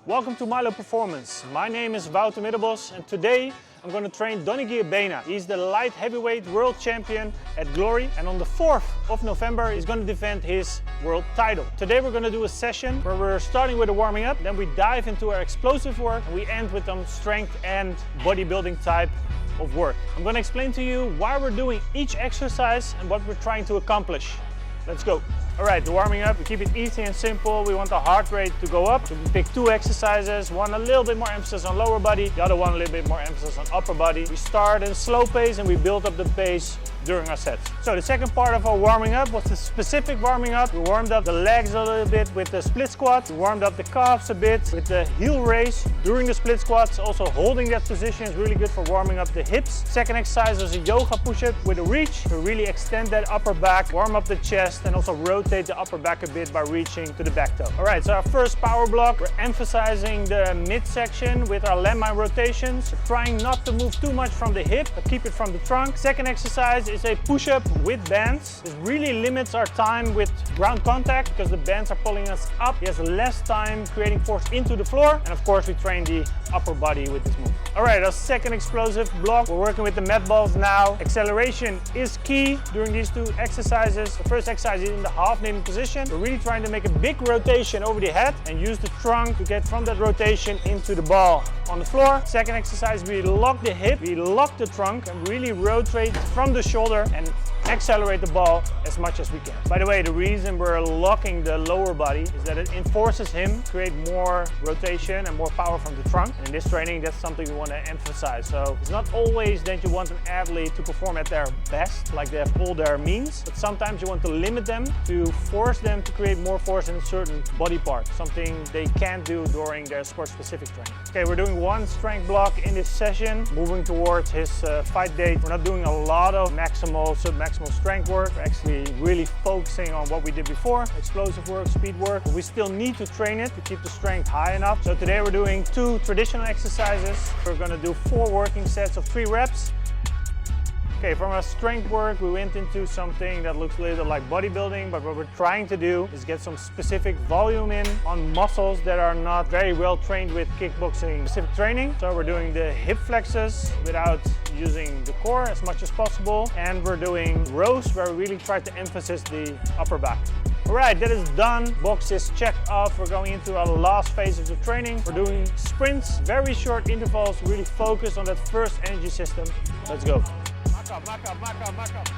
Welcome to Milo Performance. My name is Wouter Middelbos and today I'm going to train Donegi Abena. He's the light heavyweight world champion at Glory, and on the 4th of November he's going to defend his world title. Today we're going to do a session where we're starting with a warming up, then we dive into our explosive work and we end with some strength and bodybuilding type of work. I'm going to explain to you why we're doing each exercise and what we're trying to accomplish. Let's go. Alright, the warming up, we keep it easy and simple. We want the heart rate to go up. So we pick two exercises, one a little bit more emphasis on lower body, the other one a little bit more emphasis on upper body. We start in slow pace and we build up the pace during our sets. So the second part of our warming up was the specific warming up. We warmed up the legs a little bit with the split squat. We warmed up the calves a bit with the heel raise during the split squats. Also holding that position is really good for warming up the hips. Second exercise is a yoga push-up with a reach to really extend that upper back, warm up the chest and also rotate the upper back a bit by reaching to the back toe. Alright, so our first power block, we're emphasizing the midsection with our landmine rotations. We're trying not to move too much from the hip, but keep it from the trunk. Second exercise is a push-up with bands. This really limits our time with ground contact because the bands are pulling us up. He has less time creating force into the floor. And of course we train the upper body with this move. Alright, our second explosive block, we're working with the mat balls now. Acceleration is key during these two exercises. The first exercise is in the half kneeling position. We're really trying to make a big rotation over the head and use the trunk to get from that rotation into the ball on the floor. Second exercise, we lock the hip, we lock the trunk and really rotate from the shoulder and accelerate the ball as much as we can. By the way, the reason we're locking the lower body is that it enforces him to create more rotation and more power from the trunk. And in this training, that's something we want to emphasize. So it's not always that you want an athlete to perform at their best, like they have all their means, but sometimes you want to limit them to force them to create more force in a certain body part, something they can't do during their sport-specific training. Okay, we're doing one strength block in this session, moving towards his fight date. We're not doing a lot of maximal, sub-maximal strength work. We're actually really focusing on what we did before, explosive work, speed work. But we still need to train it to keep the strength high enough. So today we're doing two traditional exercises. We're going to do 4 working sets of 3 reps. Okay, from our strength work, we went into something that looks a little like bodybuilding, but what we're trying to do is get some specific volume in on muscles that are not very well trained with kickboxing specific training. So we're doing the hip flexes without using the core as much as possible. And we're doing rows where we really try to emphasize the upper back. Alright, that is done. Box is checked off. We're going into our last phase of the training. We're doing sprints, very short intervals, really focus on that first energy system. Let's go. Mark up, mark up, mark up, mark up.